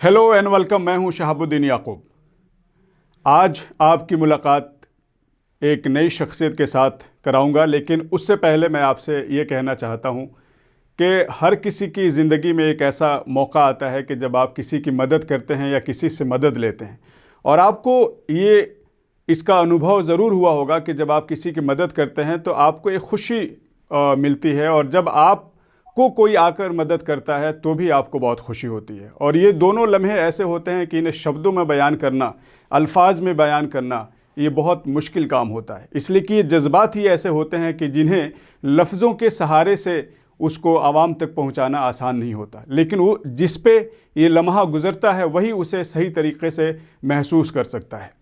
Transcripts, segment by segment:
Hello and welcome. मैं हूं शहाबुद्दीन याकूब। आज आपकी मुलाकात एक नई शख्सियत के साथ कराऊंगा, लेकिन उससे पहले मैं आपसे ये कहना चाहता हूं कि हर किसी की ज़िंदगी में एक ऐसा मौका आता है कि जब आप किसी की मदद करते हैं या किसी से मदद लेते हैं, और आपको ये इसका अनुभव ज़रूर हुआ होगा कि जब आप किसी की मदद करते हैं तो आपको एक खुशी मिलती है, और जब आपको कोई आकर मदद करता है तो भी आपको बहुत खुशी होती है। और ये दोनों लम्हे ऐसे होते हैं कि इन्हें शब्दों में बयान करना, अल्फाज में बयान करना, ये बहुत मुश्किल काम होता है, इसलिए कि ये जज्बात ही ऐसे होते हैं कि जिन्हें लफ्ज़ों के सहारे से उसको आवाम तक पहुंचाना आसान नहीं होता, लेकिन वो जिस पे ये लम्हा गुज़रता है वही उसे सही तरीके से महसूस कर सकता है।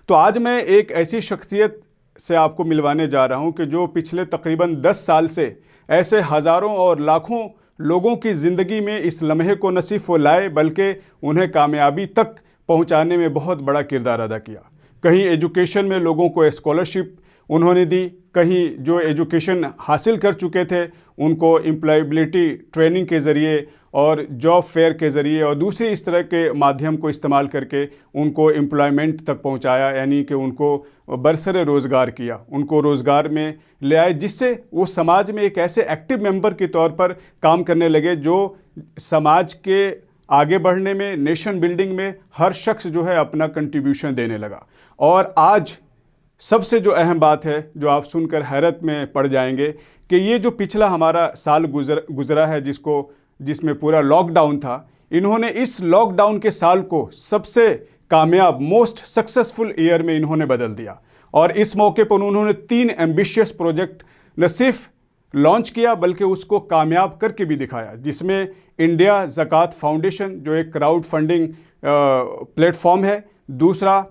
तो आज मैं एक ऐसी शख्सियत से आपको मिलवाने जा रहा हूं कि जो पिछले तकरीबन 10 साल से ऐसे हज़ारों और लाखों लोगों की ज़िंदगी में इस लम्हे को न सिर्फ वो लाए बल्कि उन्हें कामयाबी तक पहुंचाने में बहुत बड़ा किरदार अदा किया। कहीं एजुकेशन में लोगों को स्कॉलरशिप उन्होंने दी, कहीं जो एजुकेशन हासिल कर चुके थे उनको एम्प्लॉयबिलिटी ट्रेनिंग के ज़रिए और जॉब फेयर के ज़रिए और दूसरे इस तरह के माध्यम को इस्तेमाल करके उनको एम्प्लॉयमेंट तक पहुंचाया, यानी कि उनको बरसरे रोज़गार किया, उनको रोज़गार में ले आए, जिससे वो समाज में एक ऐसे एक्टिव मेंबर के तौर पर काम करने लगे जो समाज के आगे बढ़ने में, नेशन बिल्डिंग में हर शख्स जो है अपना कंट्रीब्यूशन देने लगा। और आज सबसे जो अहम बात है जो आप सुनकर हैरत में पड़ जाएंगे कि ये जो पिछला हमारा साल गुजरा है जिसमें पूरा लॉकडाउन था, इन्होंने इस लॉकडाउन के साल को सबसे कामयाब, मोस्ट सक्सेसफुल ईयर में इन्होंने बदल दिया। और इस मौके पर उन्होंने 3 एम्बिशियस प्रोजेक्ट न सिर्फ लॉन्च किया बल्कि उसको कामयाब करके भी दिखाया, जिसमें इंडिया ज़कात फाउंडेशन जो एक क्राउड फंडिंग प्लेटफॉर्म है, दूसरा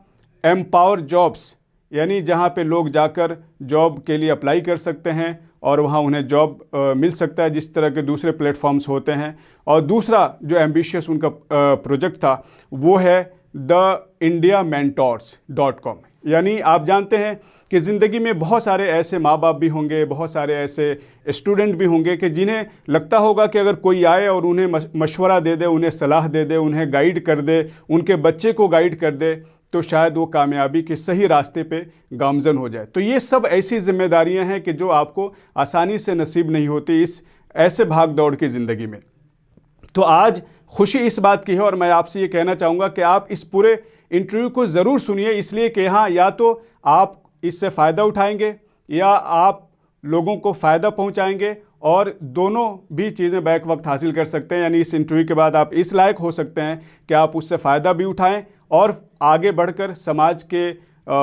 एम्पावर जॉब्स, यानी जहाँ पे लोग जाकर जॉब के लिए अप्लाई कर सकते हैं और वहाँ उन्हें जॉब मिल सकता है जिस तरह के दूसरे प्लेटफॉर्म्स होते हैं, और दूसरा जो एम्बिशियस उनका प्रोजेक्ट था वो है theindiamentors.com। यानी आप जानते हैं कि ज़िंदगी में बहुत सारे ऐसे माँ बाप भी होंगे, बहुत सारे ऐसे स्टूडेंट भी होंगे कि जिन्हें लगता होगा कि अगर कोई आए और उन्हें मशवरा दे दे, उन्हें सलाह दे दे, उन्हें गाइड कर दे, उनके बच्चे को गाइड कर दे, तो शायद वो कामयाबी के सही रास्ते पे गामज़न हो जाए। तो ये सब ऐसी जिम्मेदारियां हैं कि जो आपको आसानी से नसीब नहीं होती इस ऐसे भाग दौड़ की ज़िंदगी में। तो आज खुशी इस बात की है, और मैं आपसे ये कहना चाहूँगा कि आप इस पूरे इंटरव्यू को ज़रूर सुनिए, इसलिए कि यहाँ या तो आप इससे फ़ायदा उठाएंगे या आप लोगों को फ़ायदा पहुँचाएंगे, और दोनों भी चीज़ें बैक वक्त हासिल कर सकते हैं। यानी इस इंटरव्यू के बाद आप इस लायक हो सकते हैं कि आप उससे फ़ायदा भी उठाएं और आगे बढ़कर समाज के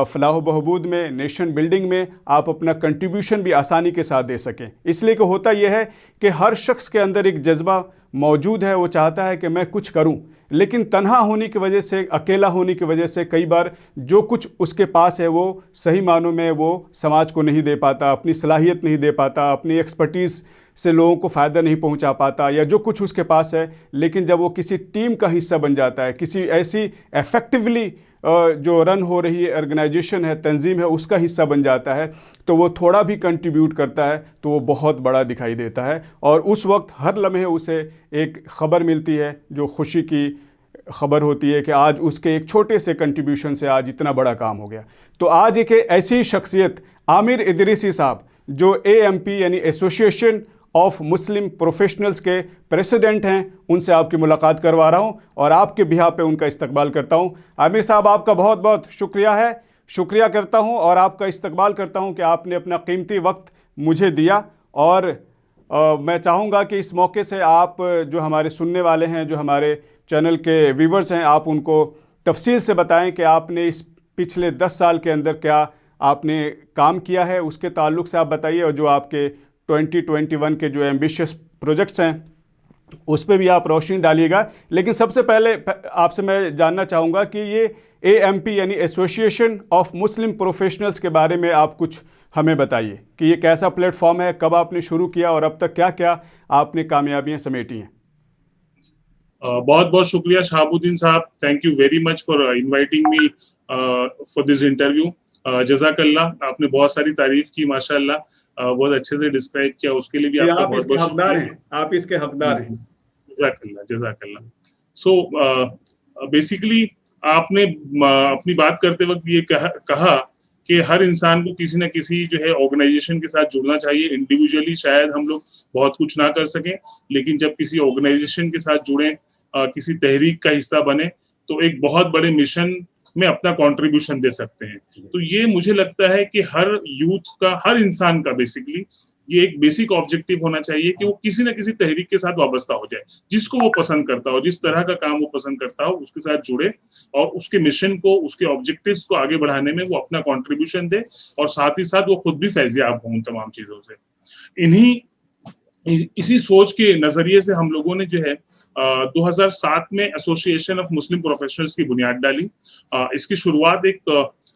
फलाह बहबूद में, नेशन बिल्डिंग में आप अपना कंट्रीब्यूशन भी आसानी के साथ दे सकें। इसलिए कि होता यह है कि हर शख्स के अंदर एक जज्बा मौजूद है, वो चाहता है कि मैं कुछ करूं, लेकिन तन्हा होने की वजह से, अकेला होने की वजह से कई बार जो कुछ उसके पास है वो सही मानों में वो समाज को नहीं दे पाता, अपनी सलाहियत नहीं दे पाता, अपनी एक्सपर्टीज़ से लोगों को फ़ायदा नहीं पहुंचा पाता, या जो कुछ उसके पास है, लेकिन जब वो किसी टीम का हिस्सा बन जाता है, किसी ऐसी इफ़ेक्टिवली जो रन हो रही ऑर्गेनाइजेशन है, तंजीम है, उसका हिस्सा बन जाता है, तो वो थोड़ा भी कंट्रीब्यूट करता है तो वो बहुत बड़ा दिखाई देता है, और उस वक्त हर लम्हे उसे एक ख़बर मिलती है जो खुशी की ख़बर होती है कि आज उसके एक छोटे से कंट्रीब्यूशन से आज इतना बड़ा काम हो गया। तो आज एक ऐसी शख्सियत आमिर इदरीसी साहब, जो AMP यानी एसोसिएशन ऑफ मुस्लिम प्रोफेशनल्स के प्रेसिडेंट हैं, उनसे आपकी मुलाकात करवा रहा हूं और आपके बिहाफ पे उनका इस्तकबाल करता हूं। आमिर साहब, आपका बहुत बहुत शुक्रिया करता हूं और आपका इस्तकबाल करता हूं कि आपने अपना कीमती वक्त मुझे दिया। और मैं चाहूँगा कि इस मौके से आप जो हमारे सुनने वाले हैं, जो हमारे चैनल के व्यूवर्स हैं, आप उनको तफसील से बताएं कि आपने इस पिछले 10 साल के अंदर क्या आपने काम किया है, उसके ताल्लुक़ से आप बताइए, और जो आपके 2021 के जो एम्बिशियस प्रोजेक्ट्स हैं उस पर भी आप रोशनी डालिएगा। लेकिन सबसे पहले आपसे मैं जानना चाहूँगा कि ये AMP यानी एसोसिएशन ऑफ मुस्लिम प्रोफेशनल्स के बारे में आप कुछ हमें बताइए कि ये कैसा प्लेटफॉर्म है, कब आपने शुरू किया और अब तक क्या क्या आपने कामयाबियाँ समेटी हैं। बहुत बहुत शुक्रिया शहाबुद्दीन साहब, thank you very much for inviting me for this interview. जज़ाकल्लाह, आपने बहुत सारी तारीफ की, माशाअल्लाह, बहुत अच्छे से डिस्क्राइब किया, उसके लिए भी आपका बहुत बहुत शुक्रिया। आप इसके हकदार हैं। जज़ाकल्लाह जज़ाकल्लाह। सो बेसिकली आपने अपनी बात करते वक्त ये कहा कि हर इंसान को किसी न किसी जो है ऑर्गेनाइजेशन के साथ जुड़ना चाहिए। इंडिविजुअली शायद हम लोग बहुत कुछ ना कर सकें, लेकिन जब किसी ऑर्गेनाइजेशन के साथ जुड़ें, किसी तहरीक का हिस्सा बने, तो एक बहुत बड़े मिशन में अपना कंट्रीब्यूशन दे सकते हैं। तो ये मुझे लगता है कि हर यूथ का, हर इंसान का बेसिकली ये एक बेसिक ऑब्जेक्टिव होना चाहिए कि वो किसी न किसी तहरीक के साथ वाबस्ता हो जाए, जिसको वो पसंद करता हो, जिस तरह का काम वो पसंद करता हो उसके साथ जुड़े और उसके मिशन को, उसके ऑब्जेक्टिव्स को आगे बढ़ाने में वो अपना कंट्रीब्यूशन दे और साथ ही साथ वो खुद भी फैजियाब हो उन तमाम चीजों से। इसी सोच के नजरिए से हम लोगों ने जो है 2007 में एसोसिएशन ऑफ मुस्लिम प्रोफेशनल्स की बुनियाद डाली। इसकी शुरुआत एक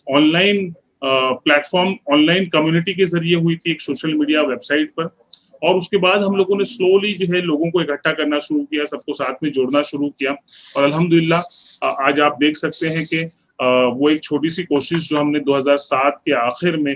ऑनलाइन प्लेटफॉर्म, ऑनलाइन कम्युनिटी के जरिए हुई थी, एक सोशल मीडिया वेबसाइट पर। और उसके बाद हम लोगों ने स्लोली जो है लोगों को इकट्ठा करना शुरू किया, सबको साथ में जोड़ना शुरू किया और अल्हम्दुलिल्लाह आज आप देख सकते हैं कि वो एक छोटी सी कोशिश जो हमने 2007 के आखिर में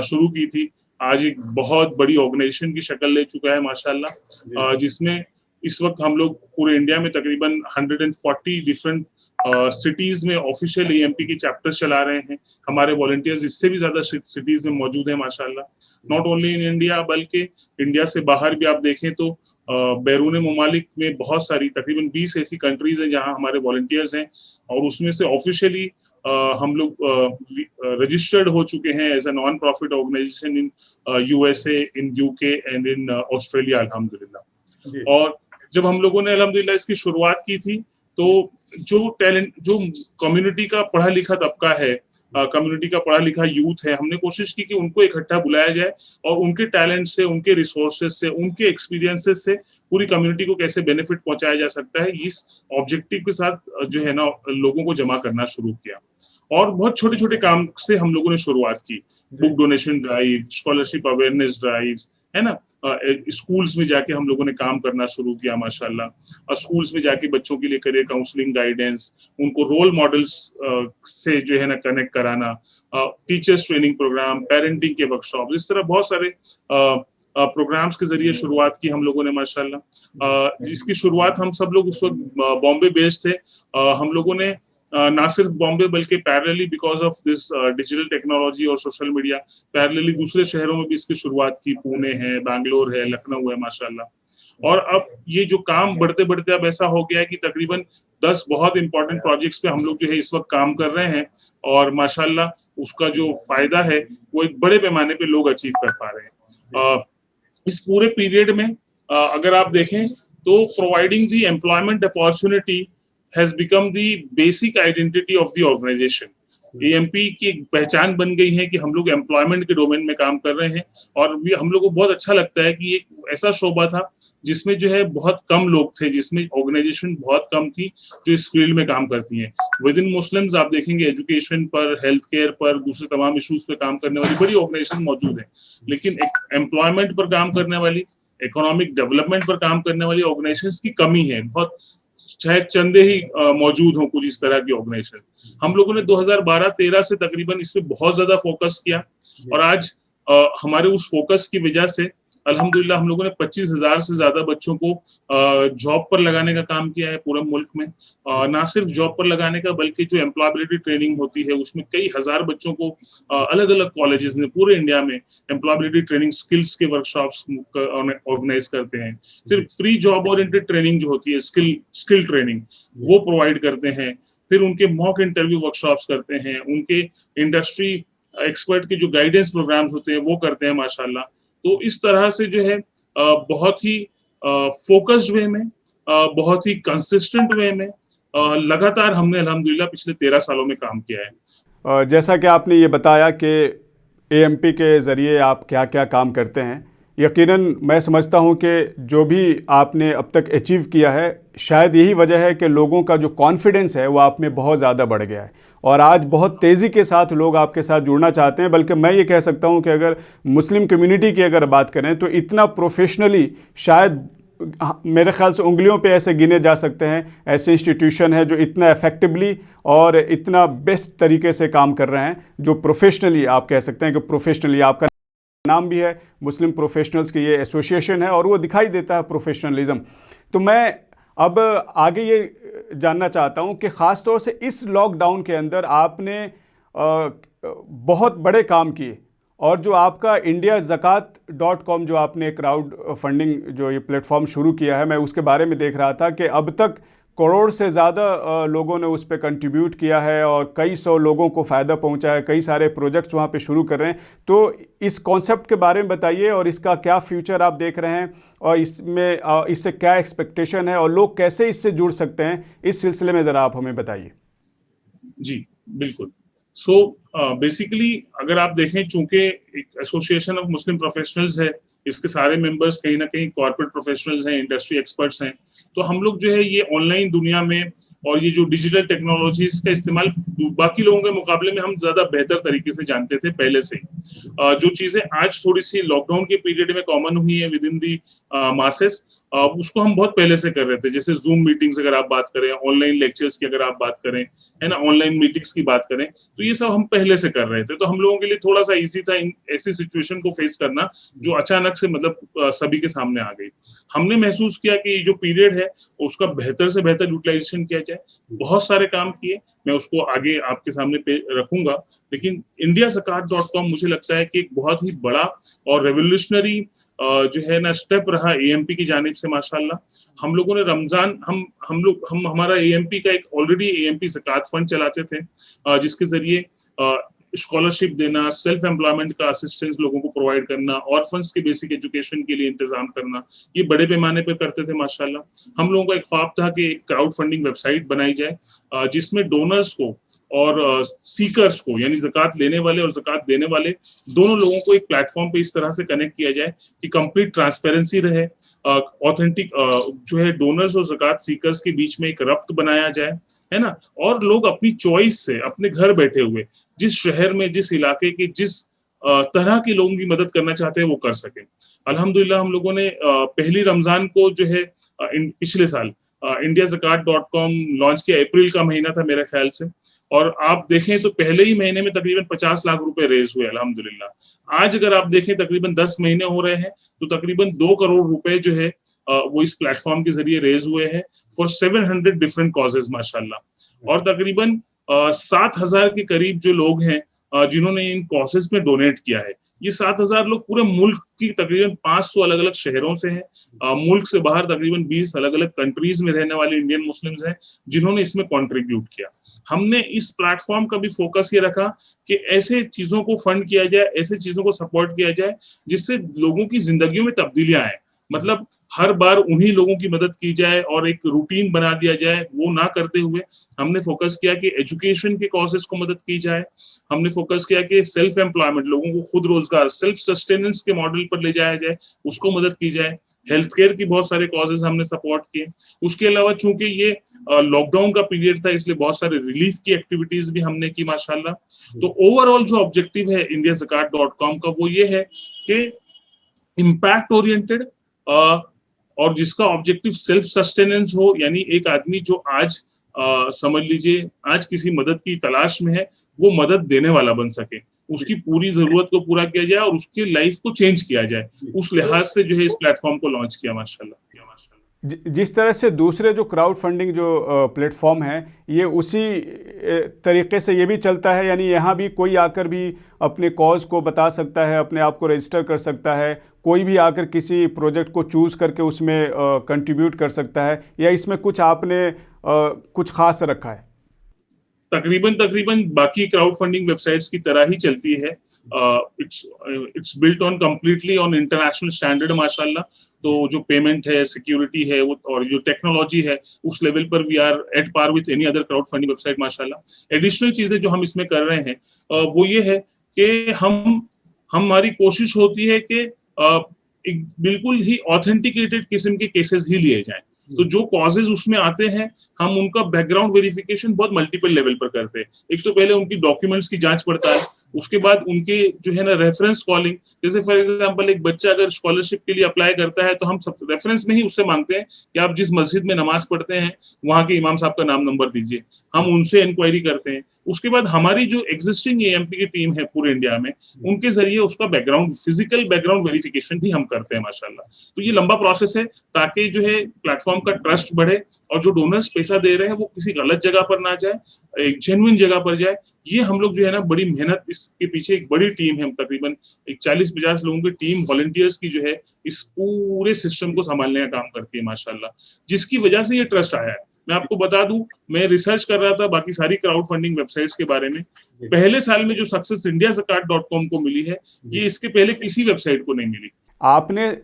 शुरू की थी, आज एक बहुत बड़ी ऑर्गेनाइजेशन की शक्ल ले चुका है माशाल्लाह, जिसमें इस वक्त हम लोग पूरे इंडिया में तकरीबन 140 डिफरेंट सिटीज में ऑफिशियल एएमपी के चैप्टर्स चला रहे हैं। हमारे वॉलंटियर्स इससे भी ज्यादा सिटीज में मौजूद है माशाल्लाह। नॉट ओनली इन इंडिया बल्कि इंडिया से बाहर भी आप देखें तो बैरून ममालिक में बहुत सारी तकरीबन 20 ऐसी कंट्रीज हैं जहां हमारे वॉलंटियर्स हैं और उसमें से ऑफिशियली हम लोग रजिस्टर्ड हो चुके हैं as a non profit organisation in USA, in UK and in Australia अल्हम्दुलिल्लाह। और जब हम लोगों ने अल्हम्दुलिल्लाह इसकी शुरुआत की थी तो जो टैलेंट, जो कम्युनिटी का पढ़ा लिखा तबका है, कम्युनिटी का पढ़ा लिखा यूथ है, हमने कोशिश की कि उनको इकट्ठा बुलाया जाए और उनके टैलेंट से, उनके रिसोर्सेज से, उनके एक्सपीरियंसेस से पूरी कम्युनिटी को कैसे बेनिफिट पहुंचाया जा सकता है, इस ऑब्जेक्टिव के साथ जो है ना लोगों को जमा करना शुरू किया। और बहुत छोटे छोटे काम से हम लोगों ने शुरुआत की, book donation drive, scholarship awareness drives, है ना, स्कूल्स में जाके हम लोगों ने काम करना शुरू किया माशाल्लाह, और स्कूल्स में जाके बच्चों के लिए करियर काउंसलिंग, गाइडेंस, उनको रोल मॉडल्स से जो है ना कनेक्ट कराना, टीचर्स ट्रेनिंग प्रोग्राम, पेरेंटिंग के वर्कशॉप, इस तरह बहुत सारे प्रोग्राम्स के जरिए शुरुआत की हम लोगों ने माशाल्लाह। जिसकी शुरुआत हम सब लोग उस वक्त बॉम्बे बेस्ड थे, हम लोगों ने ना सिर्फ बॉम्बे बल्कि parallelly because of this digital technology और सोशल मीडिया पैरेलली दूसरे शहरों में भी इसकी शुरुआत की, पुणे है, बैंगलोर है, लखनऊ है माशाल्लाह। और अब ये जो काम बढ़ते बढ़ते अब ऐसा हो गया है कि तकरीबन 10 बहुत इंपॉर्टेंट प्रोजेक्ट्स पे हम लोग जो है इस वक्त काम कर रहे हैं और माशाल्लाह उसका जो फायदा है वो एक बड़े पैमाने पे लोग अचीव कर पा रहे हैं। इस पूरे पीरियड में अगर आप देखें तो providing the employment opportunity has become the basic identity of the organization. AMP की पहचान बन गई है कि हम लोग एम्प्लॉयमेंट के डोमेन में काम कर रहे हैं और हम लोग को बहुत अच्छा लगता है कि एक ऐसा शोबा था जिसमें जो है बहुत कम लोग थे, जिसमें ऑर्गेनाइजेशन बहुत कम थी जो इस फील्ड में काम करती हैं। विद इन मुस्लिम्स आप देखेंगे एजुकेशन पर, हेल्थ केयर पर, दूसरे तमाम इशूज पे काम करने वाली बड़ी ऑर्गेनाइजेशन मौजूद है, लेकिन एम्प्लॉयमेंट पर काम करने वाली, इकोनॉमिक डेवलपमेंट पर काम करने वाली ऑर्गेनाइजेशन की कमी है। बहुत शायद चंदे ही मौजूद हों कुछ इस तरह की ऑर्गेनाइजेशन। हम लोगों ने 2012-13 से तकरीबन इस पे बहुत ज्यादा फोकस किया और आज हमारे उस फोकस की वजह से अल्हम्दुलिल्लाह हम लोगों ने 25,000 से ज्यादा बच्चों को जॉब पर लगाने का काम किया है पूरे मुल्क में। ना सिर्फ जॉब पर लगाने का बल्कि जो एम्प्लॉयबिलिटी ट्रेनिंग होती है उसमें कई हजार बच्चों को अलग अलग कॉलेजेस ने पूरे इंडिया में एम्प्लॉयबिलिटी ट्रेनिंग, स्किल्स के वर्कशॉप्स ऑर्गेनाइज करते हैं। सिर्फ फ्री जॉब ओरिएंटेड ट्रेनिंग जो होती है, स्किल ट्रेनिंग, वो प्रोवाइड करते हैं। फिर उनके मॉक इंटरव्यू वर्कशॉप्स करते हैं, उनके इंडस्ट्री एक्सपर्ट के जो गाइडेंस प्रोग्राम्स होते हैं वो करते हैं माशाल्लाह। तो इस तरह से जो है बहुत ही फोकस्ड वे में, बहुत ही कंसिस्टेंट वे में लगातार हमने अल्हम्दुलिल्लाह पिछले 13 सालों में काम किया है। जैसा कि आपने ये बताया कि एएमपी के ज़रिए आप क्या क्या काम करते हैं, यकीनन मैं समझता हूं कि जो भी आपने अब तक अचीव किया है शायद यही वजह है कि लोगों का जो कॉन्फिडेंस है वो आप में बहुत ज़्यादा बढ़ गया है और आज बहुत तेज़ी के साथ लोग आपके साथ जुड़ना चाहते हैं। बल्कि मैं ये कह सकता हूं कि अगर मुस्लिम कम्युनिटी की अगर बात करें तो इतना प्रोफेशनली शायद मेरे ख्याल से उंगलियों पे ऐसे गिने जा सकते हैं ऐसे इंस्टीट्यूशन है जो इतना इफेक्टिवली और इतना बेस्ट तरीके से काम कर रहे हैं, जो प्रोफेशनली आप कह सकते हैं कि प्रोफेशनली आपका नाम भी है, मुस्लिम प्रोफेशनल्स की ये एसोसिएशन है और वो दिखाई देता है प्रोफेशनलिज्म। तो मैं अब आगे ये जानना चाहता हूं कि ख़ास तौर से इस लॉकडाउन के अंदर आपने बहुत बड़े काम किए, और जो आपका indiazakat.com जो आपने क्राउड फंडिंग जो ये प्लेटफॉर्म शुरू किया है, मैं उसके बारे में देख रहा था कि अब तक करोड़ से ज़्यादा लोगों ने उस पर कंट्रीब्यूट किया है और कई सौ लोगों को फ़ायदा पहुंचा है, कई सारे प्रोजेक्ट्स वहां पे शुरू कर रहे हैं। तो इस कॉन्सेप्ट के बारे में बताइए और इसका क्या फ्यूचर आप देख रहे हैं, और इसमें इससे क्या एक्सपेक्टेशन है और लोग कैसे इससे जुड़ सकते हैं, इस सिलसिले में ज़रा आप हमें बताइए। जी बिल्कुल। सो बेसिकली अगर आप देखें, चूंकि एक एसोसिएशन ऑफ मुस्लिम प्रोफेशनल्स है, इसके सारे मेंबर्स कहीं ना कहीं कॉर्पोरेट प्रोफेशनल्स हैं, इंडस्ट्री एक्सपर्ट्स हैं, तो हम लोग जो है ये ऑनलाइन दुनिया में और ये जो डिजिटल टेक्नोलॉजीज का इस्तेमाल बाकी लोगों के मुकाबले में हम ज्यादा बेहतर तरीके से जानते थे पहले से। जो चीजें आज थोड़ी सी लॉकडाउन के पीरियड में कॉमन हुई है विद इन दी मासेस, उसको हम बहुत पहले से कर रहे थे। जैसे जूम मीटिंग्स अगर आप बात करें, ऑनलाइन लेक्चर्स की अगर आप बात करें, है ना, ऑनलाइन मीटिंग्स की बात करें, तो ये सब हम पहले से कर रहे थे। तो हम लोगों के लिए थोड़ा सा इजी था इन ऐसी सिचुएशन को फेस करना जो अचानक से मतलब सभी के सामने आ गई। हमने महसूस किया कि ये जो पीरियड है उसका बेहतर से बेहतर यूटिलाइजेशन किया जाए। बहुत सारे काम किए, मैं उसको आगे आपके सामने पे रखूंगा, लेकिन indiazakat.com मुझे लगता है कि एक बहुत ही बड़ा और रेवोल्यूशनरी जो है ना स्टेप रहा एएमपी की जानिब से। माशाल्लाह हम लोगों ने रमजान हम हमारा एएमपी का एक ऑलरेडी एएमपी ज़कात फंड चलाते थे, जिसके जरिए स्कॉलरशिप देना, सेल्फ एम्प्लॉयमेंट का असिस्टेंस लोगों को प्रोवाइड करना, ऑर्फन्स के बेसिक एजुकेशन के लिए इंतजाम करना, ये बड़े पैमाने पर करते थे। माशाल्लाह हम लोगों का एक ख्वाब था कि एक क्राउड फंडिंग वेबसाइट बनाई जाए जिसमें डोनर्स को और सीकर्स को, यानी ज़कात लेने वाले और ज़कात देने वाले दोनों लोगों को एक प्लेटफॉर्म पे इस तरह से कनेक्ट किया जाए कि कंप्लीट ट्रांसपेरेंसी रहे, ऑथेंटिक जो है डोनर्स और ज़कात सीकर्स के बीच में एक रब्त बनाया जाए, है ना, और लोग अपनी चॉइस से अपने घर बैठे हुए जिस शहर में, जिस इलाके के, जिस तरह के लोगों की मदद करना चाहते हैं वो कर सकें। अल्हम्दुलिल्लाह हम लोगों ने पहली रमजान को जो है पिछले साल indiazakat.com लॉन्च किया। अप्रैल का महीना था मेरे ख्याल से, और आप देखें तो पहले ही महीने में तकरीबन 50 लाख रुपए रेज हुए अल्हम्दुलिल्लाह। आज अगर आप देखें तकरीबन 10 महीने हो रहे हैं तो तकरीबन 2 करोड़ रुपए जो है वो इस प्लेटफॉर्म के जरिए रेज हुए हैं फॉर 700 डिफरेंट कॉजेज माशाल्लाह। और तकरीबन 7,000 के करीब जो लोग हैं जिन्होंने इन कॉजेज में डोनेट किया है। ये 7,000 लोग पूरे मुल्क की तकरीबन 500 अलग अलग शहरों से हैं। मुल्क से बाहर तकरीबन 20 अलग अलग कंट्रीज में रहने वाले इंडियन मुस्लिम्स हैं जिन्होंने इसमें कंट्रीब्यूट किया। हमने इस प्लेटफॉर्म का भी फोकस ये रखा कि ऐसे चीजों को फंड किया जाए, ऐसे चीजों को सपोर्ट किया जाए जिससे लोगों की जिंदगियों में तब्दीलियां आए। मतलब हर बार उन्हीं लोगों की मदद की जाए और एक रूटीन बना दिया जाए, वो ना करते हुए हमने फोकस किया कि एजुकेशन के कॉजेस को मदद की जाए। हमने फोकस किया कि सेल्फ एम्प्लॉयमेंट, लोगों को खुद रोजगार, सेल्फ सस्टेनेंस के मॉडल पर ले जाया जाए, उसको मदद की जाए। हेल्थ केयर की बहुत सारे कॉजेज हमने सपोर्ट किए। उसके अलावा चूंकि ये लॉकडाउन का पीरियड था इसलिए बहुत सारे रिलीफ की एक्टिविटीज भी हमने की माशाल्लाह। तो ओवरऑल जो ऑब्जेक्टिव है indiazakat.com का वो ये है कि इम्पैक्ट ओरिएंटेड और जिसका ऑब्जेक्टिव सेल्फ सस्टेनेंस हो, यानी एक आदमी जो आज समझ लीजिए आज किसी मदद की तलाश में है, वो मदद देने वाला बन सके, उसकी पूरी जरूरत को पूरा किया जाए और उसकी लाइफ को चेंज किया जाए। उस लिहाज से जो है इस प्लेटफॉर्म को लॉन्च किया माशाल्लाह। जिस तरह से दूसरे जो क्राउड फंडिंग जो प्लेटफॉर्म है ये उसी तरीके से ये भी चलता है, यानी यहाँ भी कोई आकर भी अपने कॉज को बता सकता है, अपने आप को रजिस्टर कर सकता है, कोई भी आकर किसी प्रोजेक्ट को चूज करके उसमें कंट्रीब्यूट कर सकता है, या इसमें कुछ आपने कुछ खास रखा है? तकरीबन बाकी क्राउड फंडिंग वेबसाइट्स की तरह ही चलती है। It's built on completely on international standard माशाल्लाह। तो जो पेमेंट है, सिक्योरिटी है, और जो टेक्नोलॉजी है, उस लेवल पर we are at par with any other crowd funding website माशाल्लाह। एडिशनल चीजें जो हम इसमें कर रहे हैं वो ये है कि हमारी कोशिश होती है कि एक बिल्कुल ही ऑथेंटिकेटेड किस्म के केसेस ही लिए जाएं। तो जो कॉजेज उसमें आते हैं हम उनका बैकग्राउंड वेरिफिकेशन बहुत मल्टीपल लेवल पर करते हैं। एक तो पहले उनकी डॉक्यूमेंट्स की जांच पड़ताल, उसके बाद उनके जो है ना रेफरेंस कॉलिंग। जैसे फॉर एग्जांपल एक बच्चा अगर स्कॉलरशिप के लिए अप्लाई करता है तो हम सब रेफरेंस में ही उससे मांगते हैं कि आप जिस मस्जिद में नमाज पढ़ते हैं वहां के इमाम साहब का नाम नंबर दीजिए। हम उनसे इंक्वायरी करते हैं। उसके बाद हमारी जो एग्जिस्टिंग एएमपी की टीम है पूरे इंडिया में, उनके जरिए उसका बैकग्राउंड, फिजिकल बैकग्राउंड वेरिफिकेशन भी हम करते हैं माशाल्लाह। तो ये लंबा प्रोसेस है ताकि जो है प्लेटफॉर्म का ट्रस्ट बढ़े और जो डोनर्स पैसा दे रहे हैं वो किसी गलत जगह पर ना जाए, एक जेन्युइन जगह पर जाए। ये हम लोग जो है ना बड़ी मेहनत, इसके पीछे एक बड़ी टीम है, तकरीबन एक 40-50 लोगों की टीम वॉलंटियर्स की जो है इस पूरे सिस्टम को संभालने का काम करती है माशाल्लाह, जिसकी वजह से ये ट्रस्ट आया है। मैं आपको बता दूं, मैं रिसर्च कर रहा था बाकी सारी क्राउड फंडिंग वेबसाइट्स के बारे में। पहले साल में जो सक्सेस indiazakat.com को मिली है, ये इसके पहले किसी वेबसाइट को नहीं मिली। आपने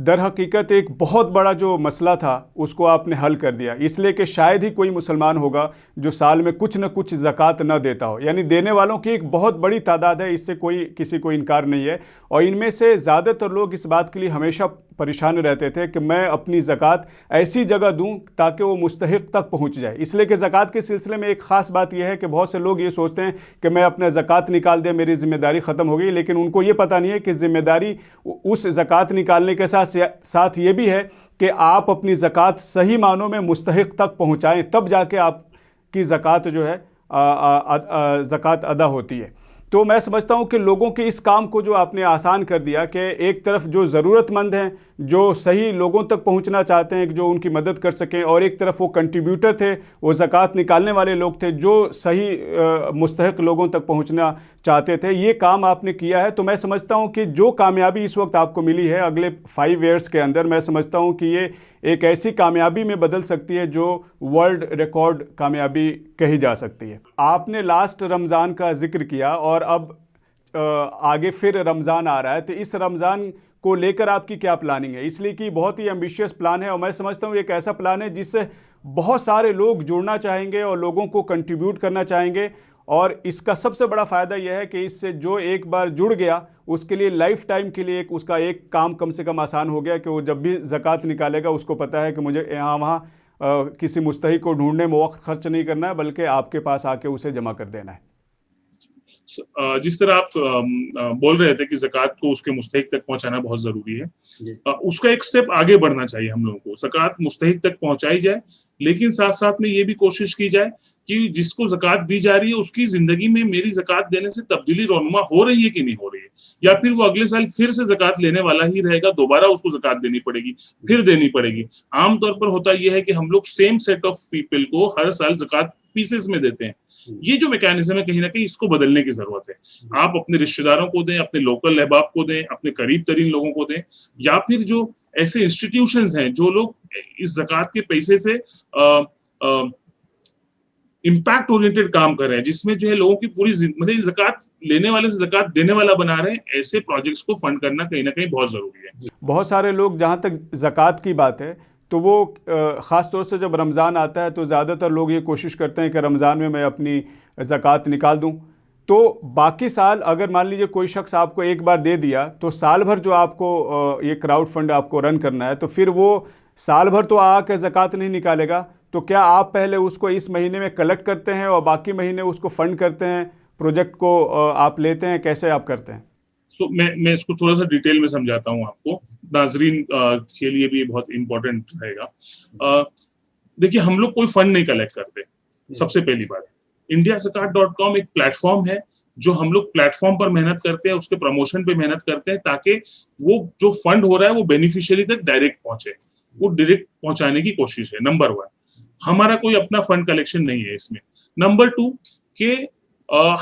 दर हकीकत एक बहुत बड़ा जो मसला था उसको आपने हल कर दिया, इसलिए कि शायद ही कोई मुसलमान होगा जो साल में कुछ न कुछ ज़कात न देता हो। यानी देने वालों की एक बहुत बड़ी तादाद है, इससे कोई किसी को इनकार नहीं है। और इनमें से ज़्यादातर लोग इस बात के लिए हमेशा परेशान रहते थे कि मैं अपनी ज़कात ऐसी जगह दूं ताकि वो मुस्तहिक तक पहुंच जाए। इसलिए कि ज़कात के सिलसिले में एक ख़ास बात यह है कि बहुत से लोग ये सोचते हैं कि मैं अपना ज़कात निकाल दे, मेरी ज़िम्मेदारी ख़त्म हो गई, लेकिन उनको ये पता नहीं है कि ज़िम्मेदारी उस ज़कात निकालने के साथ ये भी है कि आप अपनी ज़कात सही मानों में मुस्तहिक तक पहुँचाएँ, तब जाके आपकी ज़कात जो है ज़कात अदा होती है। तो मैं समझता हूँ कि लोगों के इस काम को जो आपने आसान कर दिया कि एक तरफ जो ज़रूरतमंद हैं, जो सही लोगों तक पहुँचना चाहते हैं, जो उनकी मदद कर सकें, और एक तरफ वो कंट्रीब्यूटर थे, वो ज़कात निकालने वाले लोग थे जो सही मुस्तहिक लोगों तक पहुँचना चाहते थे, ये काम आपने किया है। तो मैं समझता हूँ कि जो कामयाबी इस वक्त आपको मिली है, अगले 5 ईयर्स के अंदर मैं समझता हूँ कि ये एक ऐसी कामयाबी में बदल सकती है जो वर्ल्ड रिकॉर्ड कामयाबी कही जा सकती है। आपने लास्ट रमज़ान का जिक्र किया और अब आगे फिर रमज़ान आ रहा है, तो इस रमज़ान को लेकर आपकी क्या प्लानिंग है? इसलिए कि बहुत ही एम्बिशियस प्लान है और मैं समझता हूँ एक ऐसा प्लान है जिससे बहुत सारे लोग जुड़ना चाहेंगे और लोगों को कंट्रीब्यूट करना चाहेंगे। और इसका सबसे बड़ा फ़ायदा यह है कि इससे जो एक बार जुड़ गया उसके लिए लाइफ टाइम के लिए उसका एक काम कम से कम आसान हो गया कि वो जब भी ज़कात निकालेगा उसको पता है कि मुझे यहाँ वहाँ किसी मुस्तहिक को ढूंढने में वक्त खर्च नहीं करना है, बल्कि आपके पास आके उसे जमा कर देना है। जिस तरह आप बोल रहे थे कि ज़कात को उसके मुस्तहिक तक पहुंचाना बहुत जरूरी है, उसका एक स्टेप आगे बढ़ना चाहिए हम लोगों को। ज़कात मुस्तहिक तक पहुंचाई जाए, लेकिन साथ साथ में ये भी कोशिश की जाए कि जिसको ज़कात दी जा रही है उसकी जिंदगी में मेरी ज़कात देने से तब्दीली रोनुमा हो रही है कि नहीं हो रही है, या फिर वो अगले साल फिर से ज़कात लेने वाला ही रहेगा, दोबारा उसको ज़कात देनी पड़ेगी, फिर देनी पड़ेगी। आमतौर पर होता यह है कि हम लोग सेम सेट ऑफ पीपल को हर साल ज़कात पीसेस में देते हैं। ये जो मैकेनिज्म है कहीं ना कहीं इसको बदलने की जरूरत है। आप अपने रिश्तेदारों को दें, अपने लोकल अहबाब को दें, अपने करीब तरीन लोगों को दें, या फिर जो ऐसे इंस्टीट्यूशंस हैं जो लोग इस ज़कात के पैसे से इम्पैक्ट ओरिएंटेड काम कर रहे हैं, जिसमें जो है लोगों की पूरी मतलब ज़कात लेने वाले से ज़कात देने वाला बना रहे हैं, ऐसे प्रोजेक्ट्स को फंड करना कहीं ना कहीं बहुत जरूरी है। बहुत सारे लोग, जहाँ तक ज़कात की बात है, तो वो ख़ास तौर से जब रमज़ान आता है तो ज़्यादातर लोग ये कोशिश करते हैं कि रमज़ान में मैं अपनी ज़कात निकाल दूं। तो बाकी साल अगर मान लीजिए कोई शख्स आपको एक बार दे दिया तो साल भर जो आपको ये क्राउड फंड आपको रन करना है, तो फिर वो साल भर तो आके ज़कात नहीं निकालेगा। तो क्या आप पहले उसको इस महीने में कलेक्ट करते हैं और बाकी महीने उसको फंड करते हैं, प्रोजेक्ट को आप लेते हैं, कैसे आप करते हैं? तो मैं इसको थोड़ा सा डिटेल में समझाता हूँ आपको, नाजरीन के लिए भी बहुत इंपॉर्टेंट रहेगा। देखिए, हम लोग कोई फंड नहीं कलेक्ट करते। सबसे पहली बात, indiazakat.com एक प्लेटफॉर्म है जो हम लोग प्लेटफॉर्म पर मेहनत करते हैं, उसके प्रमोशन पे मेहनत करते हैं ताकि वो जो फंड हो रहा है वो बेनिफिशियरी तक डायरेक्ट पहुंचे, वो डायरेक्ट पहुंचाने की कोशिश है। नंबर 1, हमारा कोई अपना फंड कलेक्शन नहीं है इसमें। नंबर 2 के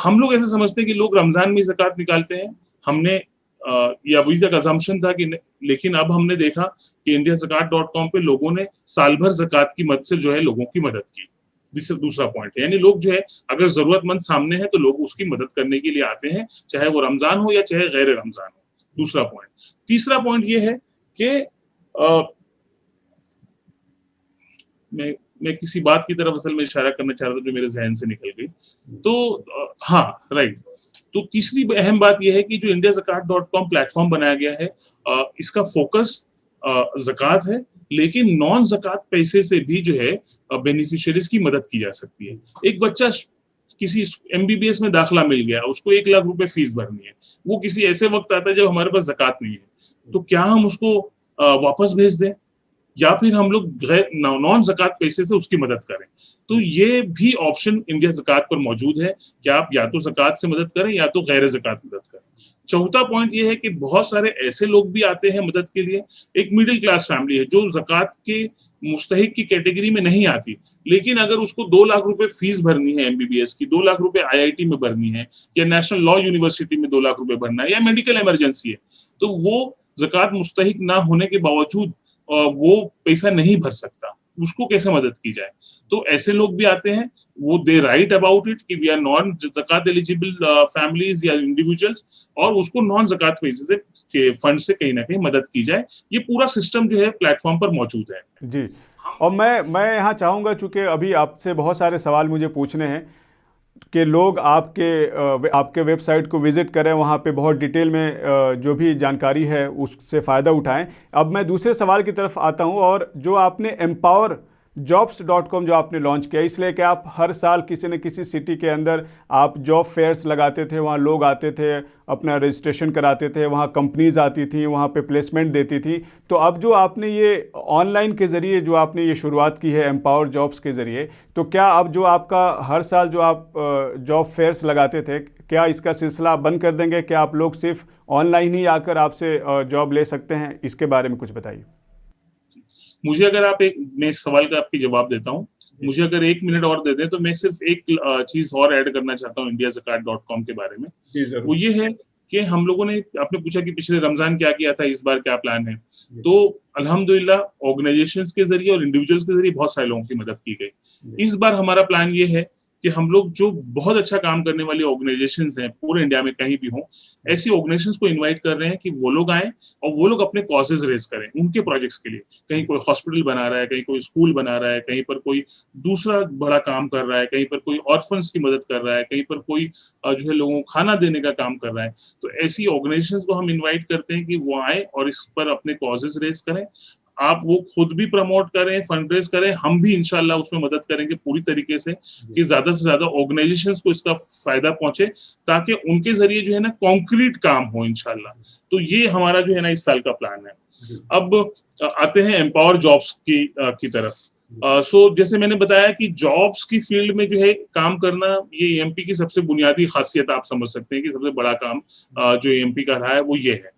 हम लोग ऐसे समझते हैं कि लोग रमजान में ज़कात निकालते हैं। हमने ये अभी तक अजम्पशन था कि, लेकिन अब हमने देखा कि indiazakat.com पे लोगों ने साल भर ज़कात की मदद से जो है लोगों की मदद की। दूसरा पॉइंट है, यानी लोग जो है अगर जरूरतमंद सामने है तो लोग उसकी मदद करने के लिए आते हैं, चाहे वो रमजान हो या चाहे गैर रमजान हो। दूसरा पॉइंट। तीसरा पॉइंट ये है कि मैं किसी बात की तरफ असल में इशारा करना चाह रहा था जो मेरे जहन से निकल गई। तो हाँ, राइट। तो तीसरी अहम बात यह है कि जो indiazakat.com प्लेटफॉर्म बनाया गया है, इसका फोकस ज़कात है, लेकिन नॉन ज़कात पैसे से भी जो है बेनिफिशियरीज की मदद की जा सकती है। एक बच्चा किसी MBBS में दाखिला मिल गया, उसको 1 लाख रुपए फीस भरनी है, वो किसी ऐसे वक्त आता है जब हमारे पास ज़कात नहीं है, तो क्या हम उसको वापस भेज दें या फिर हम लोग नॉन ज़कात पैसे से उसकी मदद करें? तो ये भी ऑप्शन इंडिया ज़कात पर मौजूद है कि आप या तो ज़कात से मदद करें या तो गैर ज़कात मदद करें। चौथा पॉइंट ये है कि बहुत सारे ऐसे लोग भी आते हैं मदद के लिए। एक मिडिल क्लास फैमिली है जो ज़कात के मुस्तहिक की कैटेगरी में नहीं आती, लेकिन अगर उसको 2 लाख रुपए फीस भरनी है एमबीबीएस की, 2 लाख रुपए आईआईटी में भरनी है, या नेशनल लॉ यूनिवर्सिटी में 2 लाख रुपए भरना है, या मेडिकल इमरजेंसी है, तो वो ज़कात मुस्तहिक ना होने के बावजूद वो पैसा नहीं भर सकता। उसको कैसे मदद की जाए? तो ऐसे लोग भी आते हैं, वो दे राइट अबाउट इट कि वी आर नॉन ज़कात एलिजिबल फैमिलीज या इंडिविजुअल्स, और उसको नॉन ज़कात पैसे से फंड से कहीं ना कहीं मदद की जाए। ये पूरा सिस्टम जो है प्लेटफॉर्म पर मौजूद है जी। और मैं यहाँ चाहूँगा, चूंकि अभी आपसे बहुत सारे सवाल मुझे पूछने हैं, कि लोग आपके वेबसाइट को विज़िट करें, वहाँ पे बहुत डिटेल में जो भी जानकारी है उससे फ़ायदा उठाएं। अब मैं दूसरे सवाल की तरफ आता हूँ, और जो आपने empowerjobs.com जो आपने लॉन्च किया, इसलिए कि आप हर साल किसी न किसी सिटी के अंदर आप जॉब फेयर्स लगाते थे, वहाँ लोग आते थे, अपना रजिस्ट्रेशन कराते थे, वहाँ कंपनीज आती थी, वहाँ पे प्लेसमेंट देती थी। तो अब जो आपने ये ऑनलाइन के ज़रिए जो आपने ये शुरुआत की है एम्पावर जॉब्स के ज़रिए, तो क्या अब जो आपका हर साल जो आप जॉब फेयर्स लगाते थे, क्या इसका सिलसिला आप बंद कर देंगे? क्या आप लोग सिर्फ ऑनलाइन ही आकर आपसे जॉब ले सकते हैं? इसके बारे में कुछ बताइए। मुझे अगर आप मैं इस सवाल का आपकी जवाब देता हूँ, मुझे अगर 1 मिनट और दे दें तो मैं सिर्फ एक चीज और ऐड करना चाहता हूँ indiazakat.com के बारे में। वो ये है कि हम लोगों ने, आपने पूछा कि पिछले रमजान क्या किया था, इस बार क्या प्लान है, तो अल्हम्दुलिल्लाह ऑर्गेनाइजेशंस के जरिए और इंडिविजुअल्स के जरिए बहुत सारे लोगों की मदद की गई। इस बार हमारा प्लान ये है कि हम लोग जो बहुत अच्छा काम करने वाली ऑर्गेनाइजेशंस हैं पूरे इंडिया में कहीं भी हों, ऐसी ऑर्गेनाइजेशंस को इनवाइट कर रहे हैं कि वो लोग आए और वो लोग अपने कॉजेज रेज करें उनके प्रोजेक्ट्स के लिए। कहीं कोई हॉस्पिटल बना रहा है, कहीं कोई स्कूल बना रहा है, कहीं पर कोई दूसरा बड़ा काम कर रहा है, कहीं पर कोई ऑर्फन्स की मदद कर रहा है, कहीं पर कोई जो है लोगों को खाना देने का काम कर रहा है। तो ऐसी ऑर्गेनाइजेशंस को हम इन्वाइट करते हैं कि वो आए और इस पर अपने कॉजेज रेज करें। आप वो खुद भी प्रमोट करें, फंड रेज करें, हम भी इंशाल्लाह उसमें मदद करेंगे पूरी तरीके से कि ज्यादा से ज्यादा ऑर्गेनाइजेशंस को इसका फायदा पहुंचे, ताकि उनके जरिए जो है ना कॉन्क्रीट काम हो इंशाल्लाह। तो ये हमारा जो है ना इस साल का प्लान है। अब आते हैं एम्पावर जॉब्स की तरफ। जैसे मैंने बताया कि जॉब्स की फील्ड में जो है काम करना, ये एएमपी की सबसे बुनियादी खासियत आप समझ सकते हैं कि सबसे बड़ा काम जो एएमपी का रहा है वो ये है।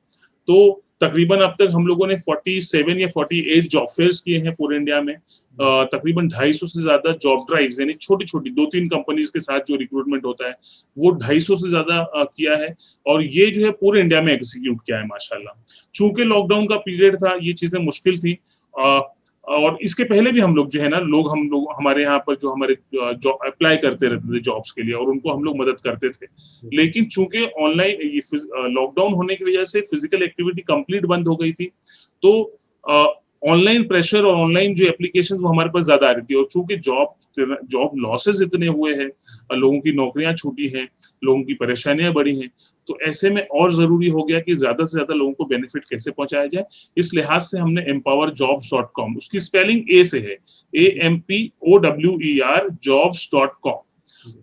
तो तकरीबन अब तक हम लोगों ने 47 या 48 जॉब फेयर्स किए हैं पूरे इंडिया में। तकरीबन 250 से ज्यादा जॉब ड्राइव्स, यानी छोटी छोटी 2-3 कंपनीज के साथ जो रिक्रूटमेंट होता है वो 250 से ज्यादा किया है, और ये जो है पूरे इंडिया में एग्जीक्यूट किया है माशाल्लाह। चूंकि लॉकडाउन का पीरियड था, ये चीजें मुश्किल थी, और इसके पहले भी हम लोग जो है ना हम लोग हमारे यहाँ पर जो हमारे जॉब अप्लाई करते रहते थे जॉब्स के लिए, और उनको हम लोग मदद करते थे। लेकिन चूंकि ऑनलाइन ये लॉकडाउन होने की वजह से फिजिकल एक्टिविटी कंप्लीट बंद हो गई थी, तो ऑनलाइन प्रेशर और ऑनलाइन जो एप्लीकेशन वो हमारे पास ज्यादा आ रही थी। और चूंकि जॉब लॉसेस इतने हुए हैं, लोगों की नौकरियां छूटी हैं, लोगों की परेशानियां बढ़ी हैं, तो ऐसे में और जरूरी हो गया कि ज्यादा से ज्यादा लोगों को बेनिफिट कैसे पहुंचाया जाए। इस लिहाज से हमने empowerjobs.com, उसकी स्पेलिंग ए से है, AMPOWER jobs.com,